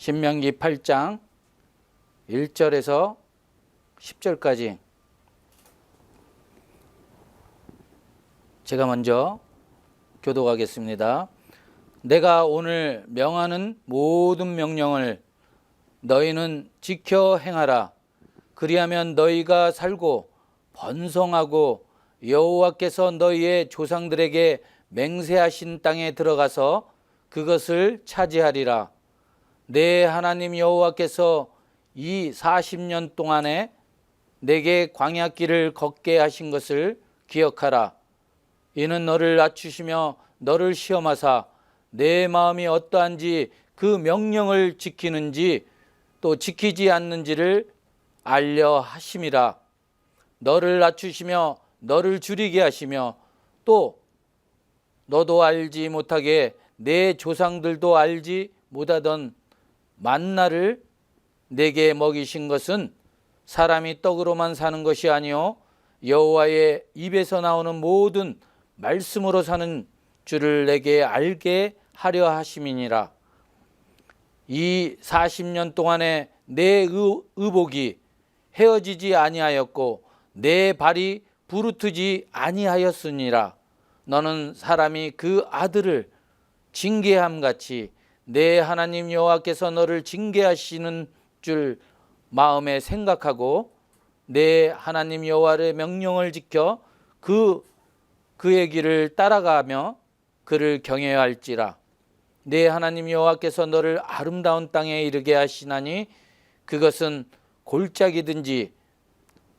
신명기 8장 1절에서 10절까지 제가 먼저 교독하겠습니다. 내가 오늘 명하는 모든 명령을 너희는 지켜 행하라. 그리하면 너희가 살고 번성하고 여호와께서 너희의 조상들에게 맹세하신 땅에 들어가서 그것을 차지하리라. 내 하나님 여호와께서 이 40년 동안에 내게 광야길을 걷게 하신 것을 기억하라. 이는 너를 낮추시며 너를 시험하사 내 마음이 어떠한지 그 명령을 지키는지 또 지키지 않는지를 알려 하심이라. 너를 낮추시며 너를 줄이게 하시며 또 너도 알지 못하게 내 조상들도 알지 못하던 만나를 내게 먹이신 것은 사람이 떡으로만 사는 것이 아니요 여호와의 입에서 나오는 모든 말씀으로 사는 줄을 내게 알게 하려 하심이니라. 이 40년 동안에 내 의복이 헤어지지 아니하였고 내 발이 부르트지 아니하였으니라. 너는 사람이 그 아들을 징계함 같이 내 하나님 여호와께서 너를 징계하시는 줄 마음에 생각하고 내 하나님 여호와의 명령을 지켜 그의 길을 따라가며 그를 경외해야 할지라. 내 하나님 여호와께서 너를 아름다운 땅에 이르게 하시나니 그것은 골짜기든지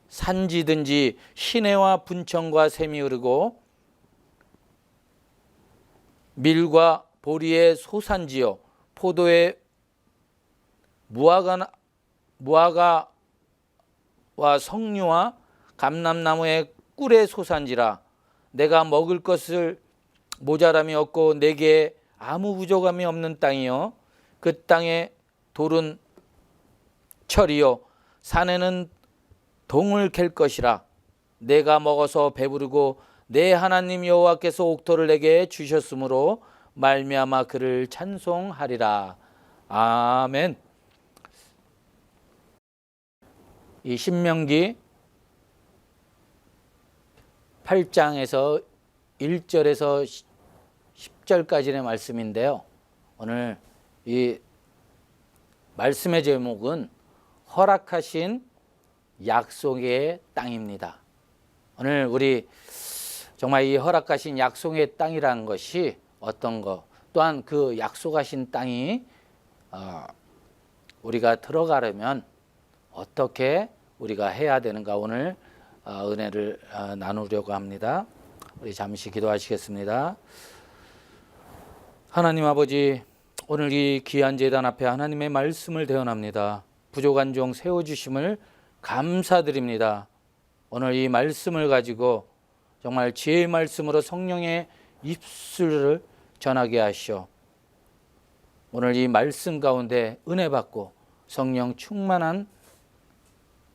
산지든지 시내와 분청과 샘이 흐르고 밀과 보리의 소산지요 포도의 무화과와 석류와 감람나무의 꿀의 소산지라. 내가 먹을 것을 모자람이 없고 내게 아무 부족함이 없는 땅이요 그 땅의 돌은 철이요 산에는 동을 캘 것이라. 내가 먹어서 배부르고 내 하나님 여호와께서 옥토를 내게 주셨으므로 말미암아 그를 찬송하리라. 아멘. 이 신명기 8장에서 1절에서 10절까지의 말씀인데요. 오늘 이 말씀의 제목은 허락하신 약속의 땅입니다. 오늘 우리 정말 이 허락하신 약속의 땅이라는 것이 어떤 것, 또한 그 약속하신 땅이 우리가 들어가려면 어떻게 우리가 해야 되는가 오늘 은혜를 나누려고 합니다. 우리 잠시 기도하시겠습니다. 하나님 아버지, 오늘 이 귀한 제단 앞에 하나님의 말씀을 대언합니다. 부족한 종 세워주심을 감사드립니다. 오늘 이 말씀을 가지고 정말 지혜의 말씀으로 성령의 입술을 전하게 하시오. 오늘 이 말씀 가운데 은혜 받고 성령 충만한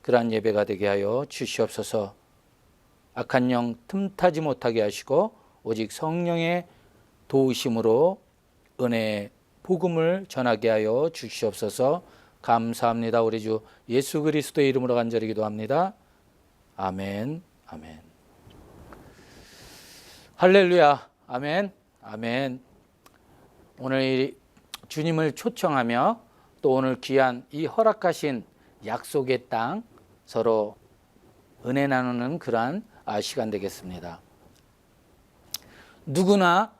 그러한 예배가 되게 하여 주시옵소서. 악한 영 틈타지 못하게 하시고 오직 성령의 도우심으로 은혜의 복음을 전하게 하여 주시옵소서. 감사합니다. 우리 주 예수 그리스도의 이름으로 간절히 기도합니다. 아멘. 아멘. 할렐루야. 아멘. 아멘. 오늘 주님을 초청하며 또 오늘 귀한 이 허락하신 약속의 땅 서로 은혜 나누는 그러한 시간 되겠습니다. 누구나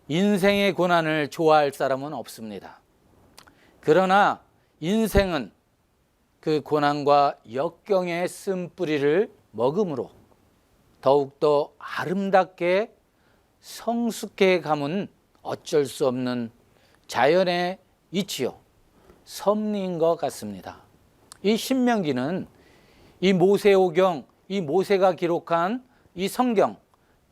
인생의 고난을 좋아할 사람은 없습니다. 그러나 인생은 그 고난과 역경의 쓴뿌리를 먹음으로 더욱더 아름답게 성숙해 감은 어쩔 수 없는 자연의 이치요 섭리인 것 같습니다. 이 신명기는 이 모세오경, 이 모세가 기록한 이 성경,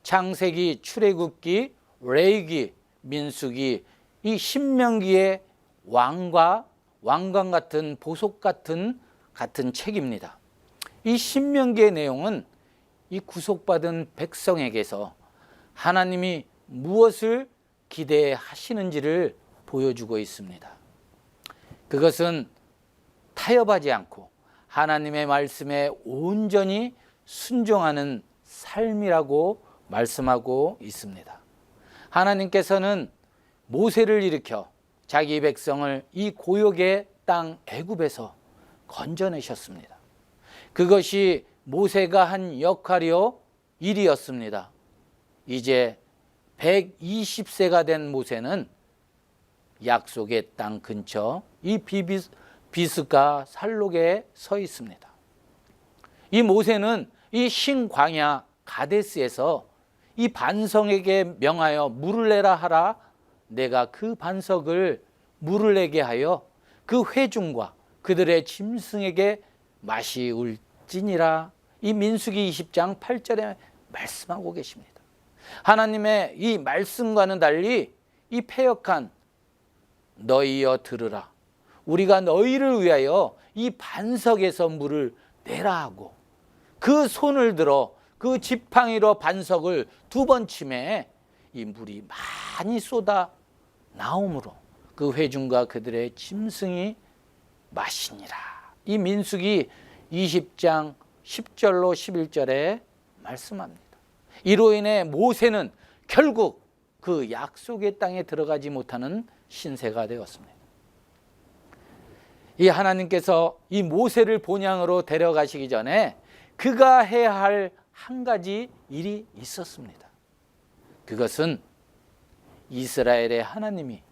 창세기, 출애굽기, 레위기, 민수기, 이 신명기의 왕관 같은 보석 같은 책입니다. 이 신명기의 내용은 이 구속받은 백성에게서 하나님이 무엇을 기대하시는지를 보여주고 있습니다. 그것은 타협하지 않고 하나님의 말씀에 온전히 순종하는 삶이라고 말씀하고 있습니다. 하나님께서는 모세를 일으켜 자기 백성을 이 고역의 땅 애굽에서 건져내셨습니다. 그것이 모세가 한 역할이요 일이었습니다. 이제 120세가 된 모세는 약속의 땅 근처 이 비스가 산록에 서 있습니다. 이 모세는 이 신광야 가데스에서 이 반석에게 명하여 물을 내라 하라. 내가 그 반석을 물을 내게 하여 그 회중과 그들의 짐승에게 맛이 울지니라. 이 민수기 20장 8절에 말씀하고 계십니다. 하나님의 이 말씀과는 달리 이 패역한 너희여 들으라. 우리가 너희를 위하여 이 반석에서 물을 내라 하고 그 손을 들어 그 지팡이로 반석을 2번 치매 이 물이 많이 쏟아 나오므로 그 회중과 그들의 짐승이 마시니라. 이 민수기 20장 10절로 11절에 말씀합니다. 이로 인해 모세는 결국 그 약속의 땅에 들어가지 못하는 신세가 되었습니다. 이 하나님께서 이 모세를 본향으로 데려가시기 전에 그가 해야 할 한 가지 일이 있었습니다. 그것은 이스라엘의 하나님이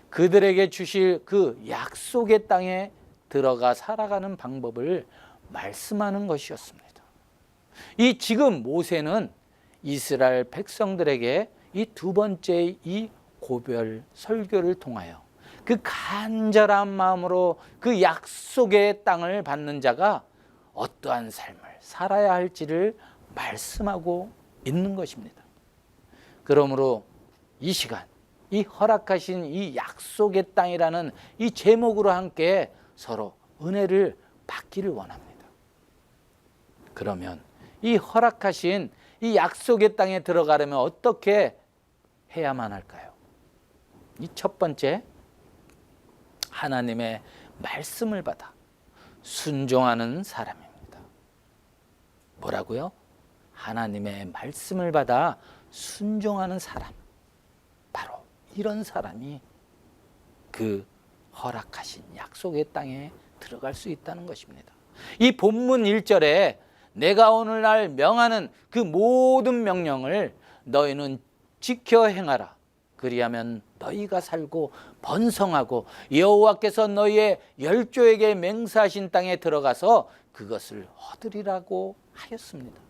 그들에게 주실 그 약속의 땅에 들어가 살아가는 방법을 말씀하는 것이었습니다. 이 지금 모세는 이스라엘 백성들에게 이 2번째 이 고별 설교를 통하여 그 간절한 마음으로 그 약속의 땅을 받는 자가 어떠한 삶을 살아야 할지를 말씀하고 있는 것입니다. 그러므로 이 시간 이 허락하신 이 약속의 땅이라는 이 제목으로 함께 서로 은혜를 받기를 원합니다. 그러면 이 허락하신 이 약속의 땅에 들어가려면 어떻게 해야만 할까요? 이 첫 번째, 하나님의 말씀을 받아 순종하는 사람입니다. 뭐라고요? 하나님의 말씀을 받아 순종하는 사람. 바로 이런 사람이 그 허락하신 약속의 땅에 들어갈 수 있다는 것입니다. 이 본문 1절에 내가 오늘날 명하는 그 모든 명령을 너희는 지켜 행하라. 그리하면 너희가 살고 번성하고 여호와께서 너희의 열조에게 맹세하신 땅에 들어가서 그것을 얻으리라고 하였습니다.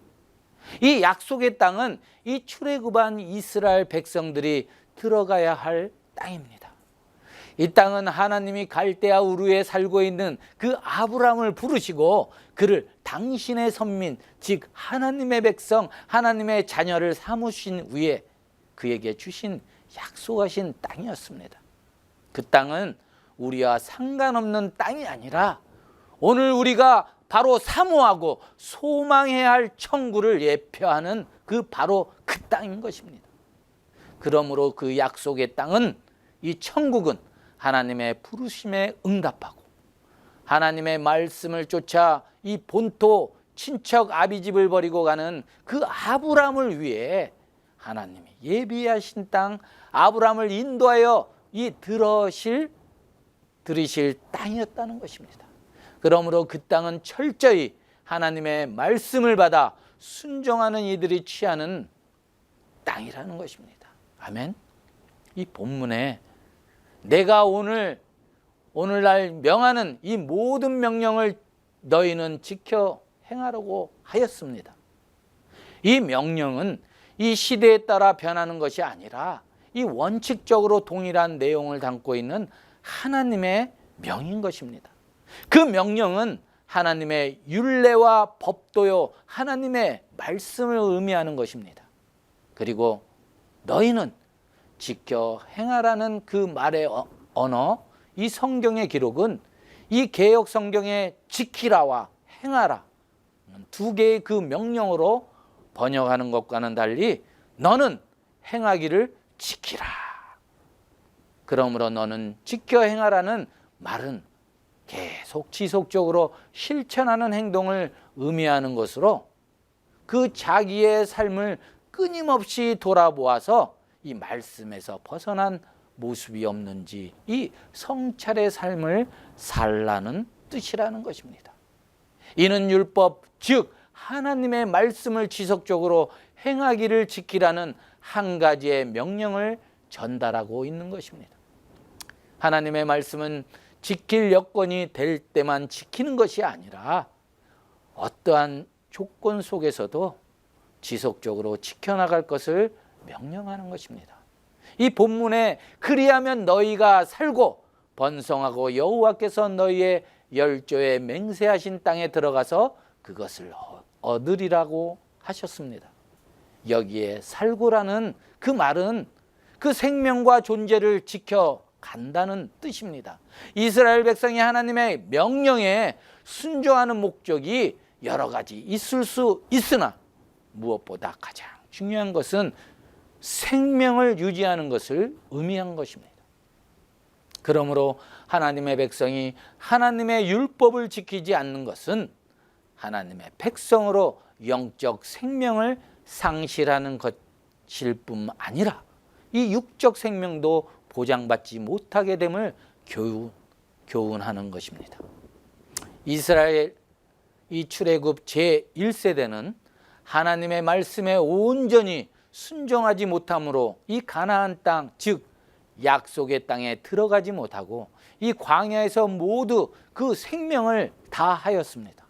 이 약속의 땅은 이 출애굽한 이스라엘 백성들이 들어가야 할 땅입니다. 이 땅은 하나님이 갈대아 우르에 살고 있는 그 아브라함을 부르시고 그를 당신의 선민, 즉 하나님의 백성, 하나님의 자녀를 삼으신 후에 그에게 주신 약속하신 땅이었습니다. 그 땅은 우리와 상관없는 땅이 아니라 오늘 우리가 바로 사모하고 소망해야 할 천국을 예표하는 그 바로 그 땅인 것입니다. 그러므로 그 약속의 땅은 이 천국은 하나님의 부르심에 응답하고 하나님의 말씀을 쫓아 이 본토 친척 아비집을 버리고 가는 그 아브라함을 위해 하나님이 예비하신 땅, 아브라함을 인도하여 이 들이실 땅이었다는 것입니다. 그러므로 그 땅은 철저히 하나님의 말씀을 받아 순종하는 이들이 취하는 땅이라는 것입니다. 아멘. 이 본문에 내가 오늘날 명하는 이 모든 명령을 너희는 지켜 행하라고 하였습니다. 이 명령은 이 시대에 따라 변하는 것이 아니라 이 원칙적으로 동일한 내용을 담고 있는 하나님의 명인 것입니다. 그 명령은 하나님의 율례와 법도요 하나님의 말씀을 의미하는 것입니다. 그리고 너희는 지켜 행하라는 그 말의 언어, 이 성경의 기록은 이 개역 성경의 지키라와 행하라 2개의 그 명령으로 번역하는 것과는 달리 너는 행하기를 지키라. 그러므로 너는 지켜 행하라는 말은 계속 지속적으로 실천하는 행동을 의미하는 것으로 그 자기의 삶을 끊임없이 돌아보아서 이 말씀에서 벗어난 모습이 없는지 이 성찰의 삶을 살라는 뜻이라는 것입니다. 이는 율법, 즉 하나님의 말씀을 지속적으로 행하기를 지키라는 한 가지의 명령을 전달하고 있는 것입니다. 하나님의 말씀은 지킬 여건이 될 때만 지키는 것이 아니라 어떠한 조건 속에서도 지속적으로 지켜나갈 것을 명령하는 것입니다. 이 본문에 그리하면 너희가 살고 번성하고 여호와께서 너희의 열조에 맹세하신 땅에 들어가서 그것을 얻으리라고 하셨습니다. 여기에 살고라는 그 말은 그 생명과 존재를 지켜간다는 뜻입니다. 이스라엘 백성이 하나님의 명령에 순종하는 목적이 여러 가지 있을 수 있으나 무엇보다 가장 중요한 것은 생명을 유지하는 것을 의미한 것입니다. 그러므로 하나님의 백성이 하나님의 율법을 지키지 않는 것은 하나님의 백성으로 영적 생명을 상실하는 것일 뿐 아니라 이 육적 생명도 보장받지 못하게 됨을 교훈하는 것입니다. 이스라엘 이 출애굽 제1세대는 하나님의 말씀에 온전히 순종하지 못함으로 이 가나안 땅, 즉 약속의 땅에 들어가지 못하고 이 광야에서 모두 그 생명을 다하였습니다.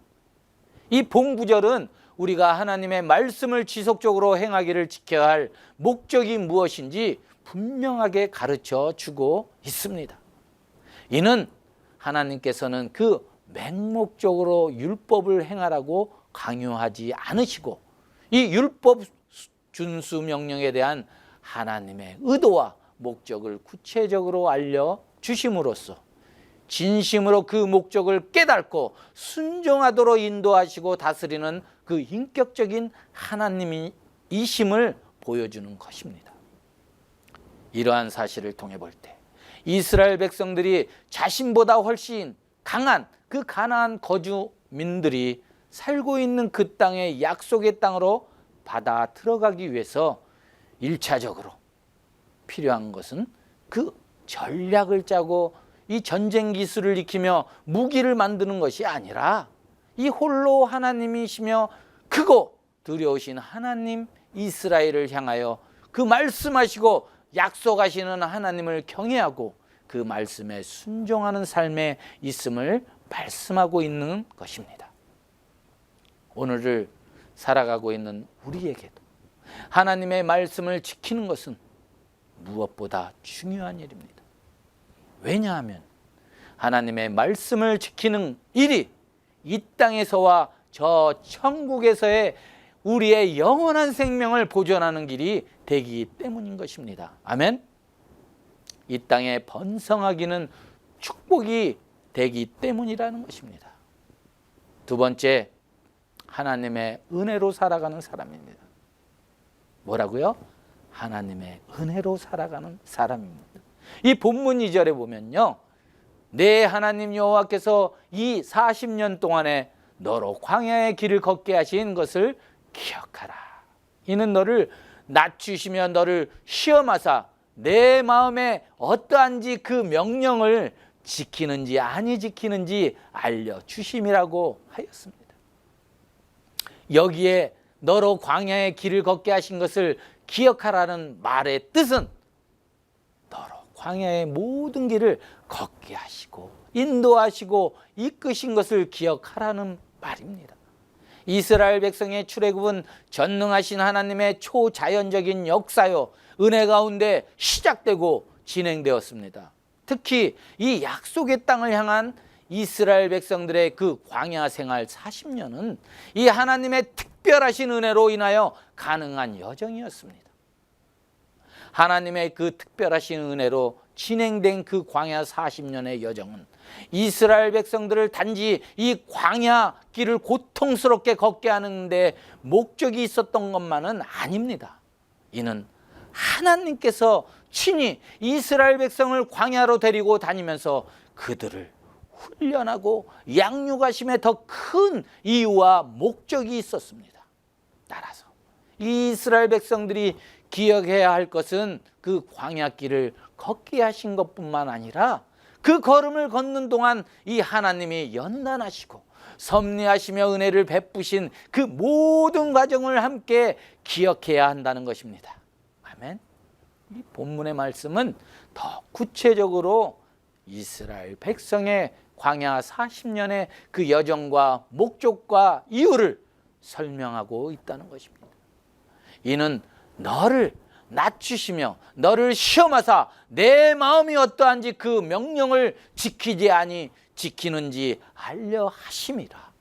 이 본구절은 우리가 하나님의 말씀을 지속적으로 행하기를 지켜야 할 목적이 무엇인지 분명하게 가르쳐 주고 있습니다. 이는 하나님께서는 그 맹목적으로 율법을 행하라고 강요하지 않으시고 이 율법 준수 명령에 대한 하나님의 의도와 목적을 구체적으로 알려주심으로써 진심으로 그 목적을 깨닫고 순종하도록 인도하시고 다스리는 그 인격적인 하나님이심을 보여주는 것입니다. 이러한 사실을 통해 볼 때 이스라엘 백성들이 자신보다 훨씬 강한 그 가나안 거주민들이 살고 있는 그 땅의 약속의 땅으로 받아 들어가기 위해서 1차적으로 필요한 것은 그 전략을 짜고 이 전쟁 기술을 익히며 무기를 만드는 것이 아니라 이 홀로 하나님이시며 크고 두려우신 하나님 이스라엘을 향하여 그 말씀하시고 약속하시는 하나님을 경외하고 그 말씀에 순종하는 삶에 있음을 말씀하고 있는 것입니다. 오늘을 살아가고 있는 우리에게도 하나님의 말씀을 지키는 것은 무엇보다 중요한 일입니다. 왜냐하면 하나님의 말씀을 지키는 일이 이 땅에서와 저 천국에서의 우리의 영원한 생명을 보존하는 길이 되기 때문인 것입니다. 아멘. 이 땅에 번성하기는 축복이 되기 때문이라는 것입니다. 두 번째, 하나님의 은혜로 살아가는 사람입니다. 뭐라고요? 하나님의 은혜로 살아가는 사람입니다. 이 본문 2절에 보면요, 내 하나님 여호와께서 이 40년 동안에 너로 광야의 길을 걷게 하신 것을 기억하라. 이는 너를 낮추시며 너를 시험하사 내 마음에 어떠한지 그 명령을 지키는지 아니 지키는지 알려주심이라고 하였습니다. 여기에 너로 광야의 길을 걷게 하신 것을 기억하라는 말의 뜻은 너로 광야의 모든 길을 걷게 하시고 인도하시고 이끄신 것을 기억하라는 말입니다. 이스라엘 백성의 출애굽은 전능하신 하나님의 초자연적인 역사요 은혜 가운데 시작되고 진행되었습니다. 특히 이 약속의 땅을 향한 이스라엘 백성들의 그 광야 생활 40년은 이 하나님의 특별하신 은혜로 인하여 가능한 여정이었습니다. 하나님의 그 특별하신 은혜로 진행된 그 광야 40년의 여정은 이스라엘 백성들을 단지 이 광야 길을 고통스럽게 걷게 하는데 목적이 있었던 것만은 아닙니다. 이는 하나님께서 친히 이스라엘 백성을 광야로 데리고 다니면서 그들을 훈련하고 양육하심에 더 큰 이유와 목적이 있었습니다. 따라서 이스라엘 백성들이 기억해야 할 것은 그 광야길을 걷게 하신 것뿐만 아니라 그 걸음을 걷는 동안 이 하나님이 연단하시고 섭리하시며 은혜를 베푸신 그 모든 과정을 함께 기억해야 한다는 것입니다. 아멘. 이 본문의 말씀은 더 구체적으로 이스라엘 백성의 광야 40년의 그 여정과 목적과 이유를 설명하고 있다는 것입니다. 이는 너를 낮추시며 너를 시험하사 내 마음이 어떠한지 그 명령을 지키지 아니 지키는지 알려 하심이라.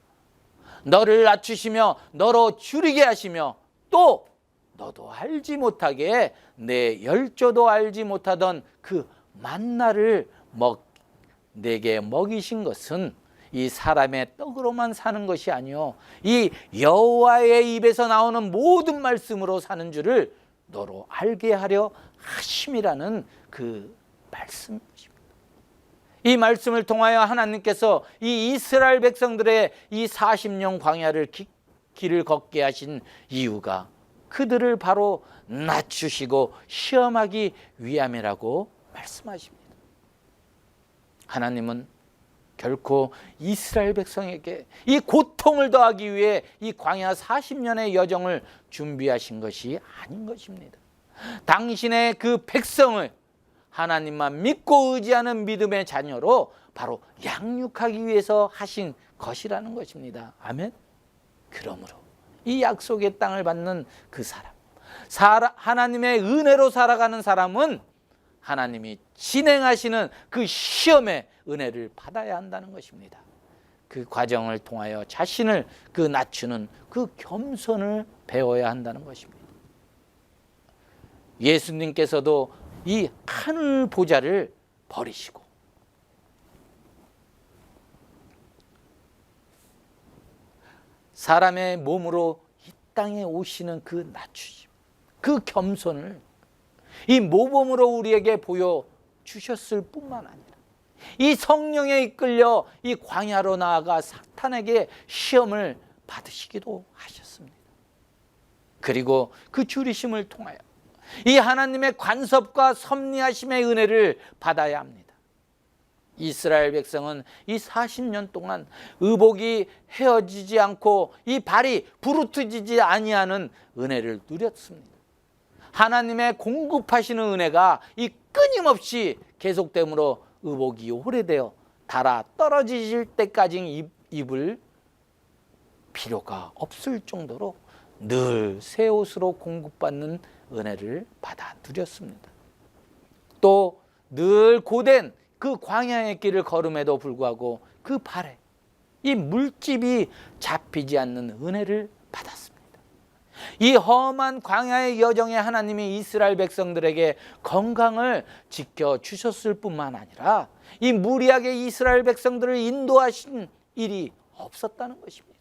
너를 낮추시며 너로 줄이게 하시며 또 너도 알지 못하게 내 열조도 알지 못하던 그 만나를 내게 먹이신 것은 이 사람의 떡으로만 사는 것이 아니요 이 여호와의 입에서 나오는 모든 말씀으로 사는 줄을 너로 알게 하려 하심이라는 그 말씀입니다. 이 말씀을 통하여 하나님께서 이 이스라엘 백성들의 이 40년 광야를 길을 걷게 하신 이유가 그들을 바로 낮추시고 시험하기 위함이라고 말씀하십니다. 하나님은 결코 이스라엘 백성에게 이 고통을 더하기 위해 이 광야 40년의 여정을 준비하신 것이 아닌 것입니다. 당신의 그 백성을 하나님만 믿고 의지하는 믿음의 자녀로 바로 양육하기 위해서 하신 것이라는 것입니다. 아멘. 그러므로 이 약속의 땅을 받는 그 사람, 하나님의 은혜로 살아가는 사람은 하나님이 진행하시는 그 시험의 은혜를 받아야 한다는 것입니다. 그 과정을 통하여 자신을 그 낮추는 그 겸손을 배워야 한다는 것입니다. 예수님께서도 이 하늘 보좌를 버리시고 사람의 몸으로 이 땅에 오시는 그 낮추심, 그 겸손을 이 모범으로 우리에게 보여주셨을 뿐만 아니라 이 성령에 이끌려 이 광야로 나아가 사탄에게 시험을 받으시기도 하셨습니다. 그리고 그 줄이심을 통하여 이 하나님의 간섭과 섭리하심의 은혜를 받아야 합니다. 이스라엘 백성은 이 40년 동안 의복이 헤어지지 않고 이 발이 부르트지지 아니하는 은혜를 누렸습니다. 하나님의 공급하시는 은혜가 이 끊임없이 계속되므로 의복이 오래되어 닳아 떨어지실 때까지 입을 필요가 없을 정도로 늘 새 옷으로 공급받는 은혜를 받아 누렸습니다. 또 늘 고된 그 광야의 길을 걸음에도 불구하고 그 발에 이 물집이 잡히지 않는 은혜를 받았습니다. 이 험한 광야의 여정에 하나님이 이스라엘 백성들에게 건강을 지켜주셨을 뿐만 아니라 이 무리하게 이스라엘 백성들을 인도하신 일이 없었다는 것입니다.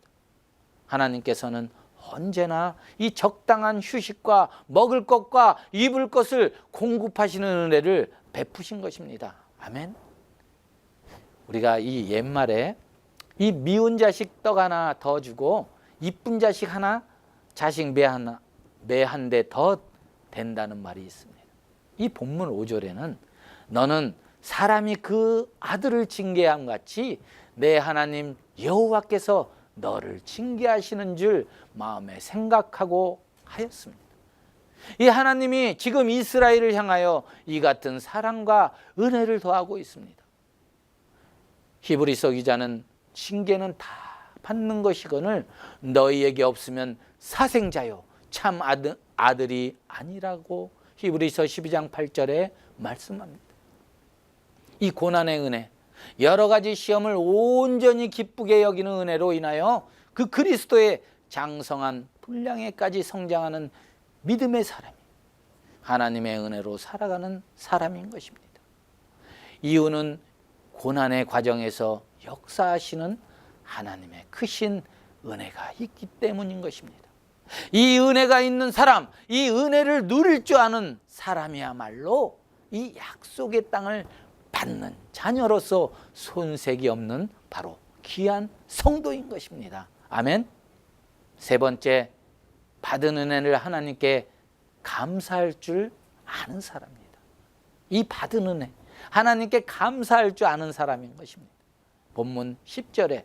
하나님께서는 언제나 이 적당한 휴식과 먹을 것과 입을 것을 공급하시는 은혜를 베푸신 것입니다. 아멘. 우리가 이 옛말에 이 미운 자식 떡 하나 더 주고 이쁜 자식 하나 자식 매 한 대 더 된다는 말이 있습니다. 이 본문 5절에는 너는 사람이 그 아들을 징계함 같이 내 하나님 여호와께서 너를 징계하시는 줄 마음에 생각하고 하였습니다. 이 하나님이 지금 이스라엘을 향하여 이 같은 사랑과 은혜를 더하고 있습니다. 히브리서 기자는 징계는 다 받는 것이거늘 너희에게 없으면 사생자요 참 아들이 아니라고 히브리서 12장 8절에 말씀합니다. 이 고난의 은혜, 여러 가지 시험을 온전히 기쁘게 여기는 은혜로 인하여 그 그리스도의 장성한 분량에까지 성장하는 믿음의 사람이 하나님의 은혜로 살아가는 사람인 것입니다. 이유는 고난의 과정에서 역사하시는 하나님의 크신 은혜가 있기 때문인 것입니다. 이 은혜가 있는 사람, 이 은혜를 누릴 줄 아는 사람이야말로 이 약속의 땅을 받는 자녀로서 손색이 없는 바로 귀한 성도인 것입니다. 아멘. 세 번째, 받은 은혜를 하나님께 감사할 줄 아는 사람입니다. 이 받은 은혜, 하나님께 감사할 줄 아는 사람인 것입니다. 본문 10절에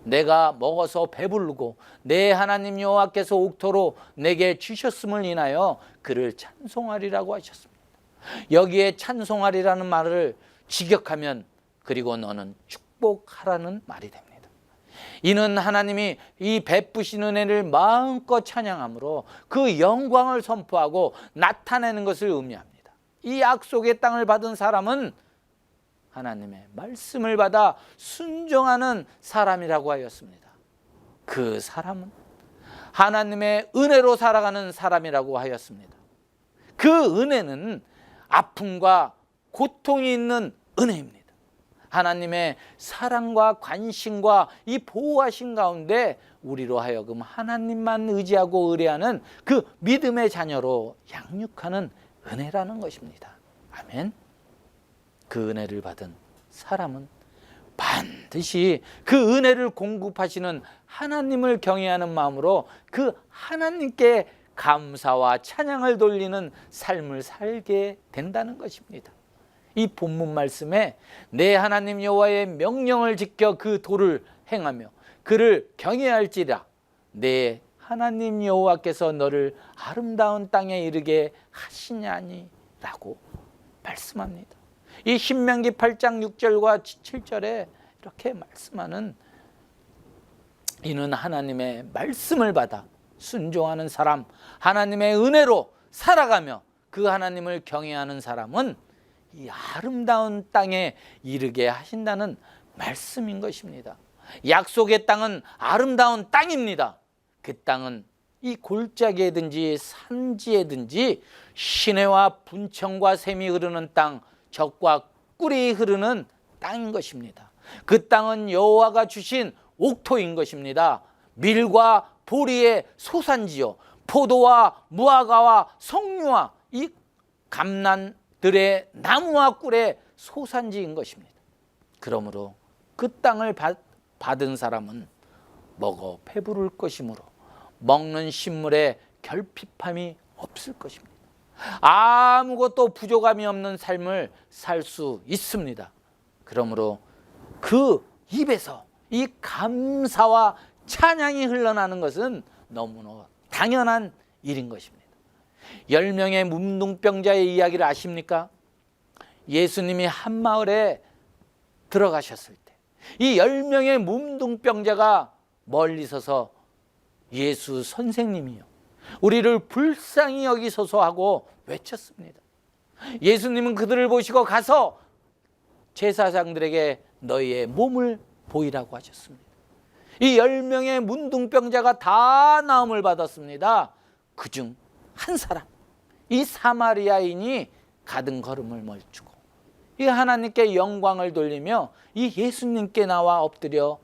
내가 먹어서 배부르고 내 하나님 여호와께서 옥토로 내게 주셨음을 인하여 그를 찬송하리라고 하셨습니다. 여기에 찬송하리라는 말을 직역하면 그리고 너는 축복하라는 말이 됩니다. 이는 하나님이 이 베푸신 은혜를 마음껏 찬양함으로 그 영광을 선포하고 나타내는 것을 의미합니다. 이 약속의 땅을 받은 사람은 하나님의 말씀을 받아 순종하는 사람이라고 하였습니다. 그 사람은 하나님의 은혜로 살아가는 사람이라고 하였습니다. 그 은혜는 아픔과 고통이 있는 은혜입니다. 하나님의 사랑과 관심과 이 보호하신 가운데 우리로 하여금 하나님만 의지하고 의뢰하는 그 믿음의 자녀로 양육하는 은혜라는 것입니다. 아멘. 그 은혜를 받은 사람은 반드시 그 은혜를 공급하시는 하나님을 경외하는 마음으로 그 하나님께 감사와 찬양을 돌리는 삶을 살게 된다는 것입니다. 이 본문 말씀에 내 하나님 여호와의 명령을 지켜 그 도를 행하며 그를 경외할지라 내 하나님 여호와께서 너를 아름다운 땅에 이르게 하시냐니라고 말씀합니다. 이 신명기 8장 6절과 7절에 이렇게 말씀하는 이는 하나님의 말씀을 받아 순종하는 사람, 하나님의 은혜로 살아가며 그 하나님을 경외하는 사람은 이 아름다운 땅에 이르게 하신다는 말씀인 것입니다. 약속의 땅은 아름다운 땅입니다. 그 땅은 이 골짜기에든지 산지에든지 시내와 분청과 샘이 흐르는 땅, 젖과 꿀이 흐르는 땅인 것입니다. 그 땅은 여호와가 주신 옥토인 것입니다. 밀과 보리의 소산지요, 포도와 무화과와 석류와 이 감난들의 나무와 꿀의 소산지인 것입니다. 그러므로 그 땅을 받은 사람은 먹어 배부를 것이므로 먹는 식물에 결핍함이 없을 것입니다. 아무것도 부족함이 없는 삶을 살 수 있습니다. 그러므로 그 입에서 이 감사와 찬양이 흘러나는 것은 너무나 당연한 일인 것입니다. 10명의 문둥병자의 이야기를 아십니까? 예수님이 한 마을에 들어가셨을 때 이 10명의 문둥병자가 멀리 서서 예수 선생님이요, 우리를 불쌍히 여기소서 하고 외쳤습니다. 예수님은 그들을 보시고 가서 제사장들에게 너희의 몸을 보이라고 하셨습니다. 이 10명의 문둥병자가 다 나음을 받았습니다. 그중 한 사람, 이 사마리아인이 가든 걸음을 멈추고 이 하나님께 영광을 돌리며 이 예수님께 나와 엎드려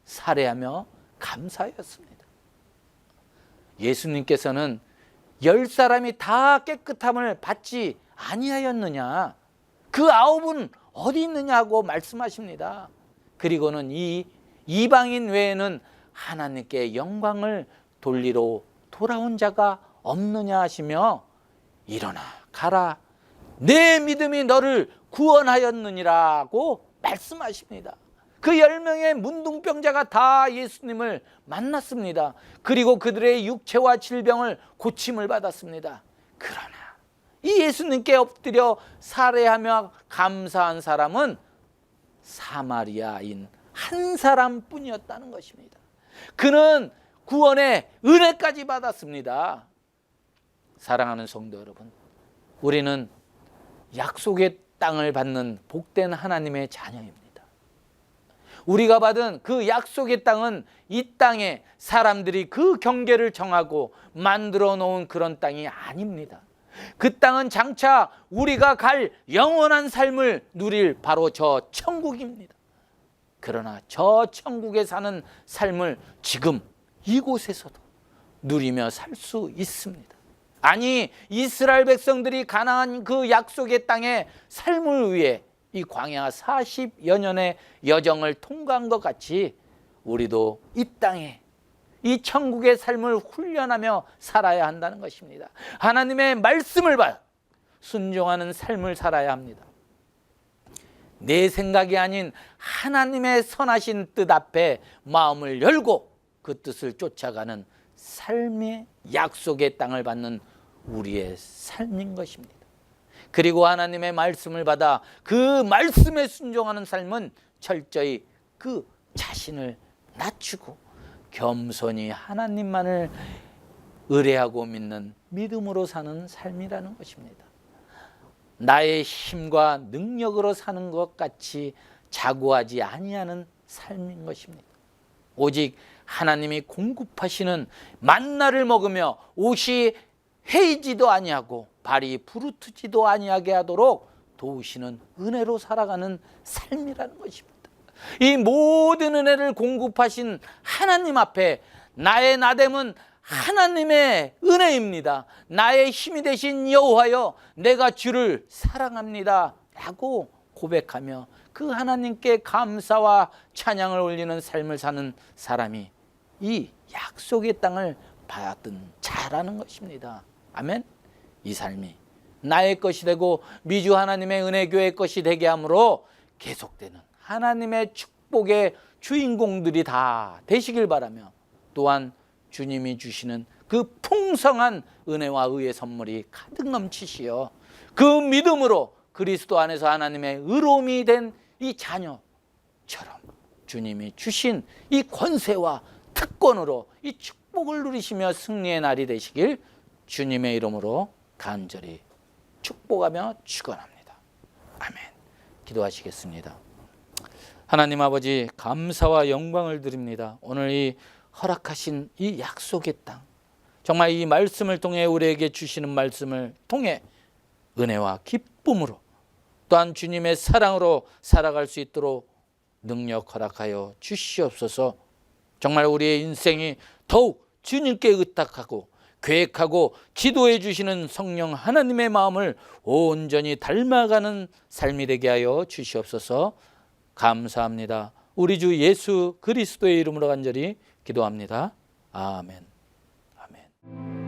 살해하며 감사하였습니다. 예수님께서는 10사람이 다 깨끗함을 받지 아니하였느냐, 그 9은 어디 있느냐고 말씀하십니다. 그리고는 이 이방인 외에는 하나님께 영광을 돌리러 돌아온 자가 없느냐 하시며 일어나 가라, 내 믿음이 너를 구원하였느니라고 말씀하십니다. 그 10명의 문둥병자가 다 예수님을 만났습니다. 그리고 그들의 육체와 질병을 고침을 받았습니다. 그러나 이 예수님께 엎드려 살해하며 감사한 사람은 사마리아인 한 사람뿐이었다는 것입니다. 그는 구원의 은혜까지 받았습니다. 사랑하는 성도 여러분, 우리는 약속의 땅을 받는 복된 하나님의 자녀입니다. 우리가 받은 그 약속의 땅은 이 땅에 사람들이 그 경계를 정하고 만들어 놓은 그런 땅이 아닙니다. 그 땅은 장차 우리가 갈 영원한 삶을 누릴 바로 저 천국입니다. 그러나 저 천국에 사는 삶을 지금 이곳에서도 누리며 살 수 있습니다. 아니, 이스라엘 백성들이 가나안 그 약속의 땅의 삶을 위해 이 광야 40여 년의 여정을 통과한 것 같이 우리도 이 땅에 이 천국의 삶을 훈련하며 살아야 한다는 것입니다. 하나님의 말씀을 받아 순종하는 삶을 살아야 합니다. 내 생각이 아닌 하나님의 선하신 뜻 앞에 마음을 열고 그 뜻을 쫓아가는 삶의 약속의 땅을 받는 우리의 삶인 것입니다. 그리고 하나님의 말씀을 받아 그 말씀에 순종하는 삶은 철저히 그 자신을 낮추고 겸손히 하나님만을 의뢰하고 믿는 믿음으로 사는 삶이라는 것입니다. 나의 힘과 능력으로 사는 것 같이 자고하지 아니하는 삶인 것입니다. 오직 하나님이 공급하시는 만나를 먹으며 옷이 헤이지도 아니하고 발이 부르트지도 아니하게 하도록 도우시는 은혜로 살아가는 삶이라는 것입니다. 이 모든 은혜를 공급하신 하나님 앞에 나의 나됨은 하나님의 은혜입니다. 나의 힘이 되신 여호와여, 내가 주를 사랑합니다 라고 고백하며 그 하나님께 감사와 찬양을 올리는 삶을 사는 사람이 이 약속의 땅을 받은 자라는 것입니다. 아멘. 이 삶이 나의 것이 되고 미주 하나님의 은혜교회의 것이 되게 함으로 계속되는 하나님의 축복의 주인공들이 다 되시길 바라며, 또한 주님이 주시는 그 풍성한 은혜와 의의 선물이 가득 넘치시어 그 믿음으로 그리스도 안에서 하나님의 의로움이 된 이 자녀처럼 주님이 주신 이 권세와 특권으로 이 축복을 누리시며 승리의 날이 되시길 주님의 이름으로 간절히 축복하며 축원합니다. 아멘. 기도하시겠습니다. 하나님 아버지, 감사와 영광을 드립니다. 오늘 이 허락하신 이 약속의 땅, 정말 이 말씀을 통해 우리에게 주시는 말씀을 통해 은혜와 기쁨으로 또한 주님의 사랑으로 살아갈 수 있도록 능력 허락하여 주시옵소서. 정말 우리의 인생이 더욱 주님께 의탁하고 계획하고 기도해 주시는 성령 하나님의 마음을 온전히 닮아가는 삶이 되게 하여 주시옵소서. 감사합니다. 우리 주 예수 그리스도의 이름으로 간절히 기도합니다. 아멘. 아멘.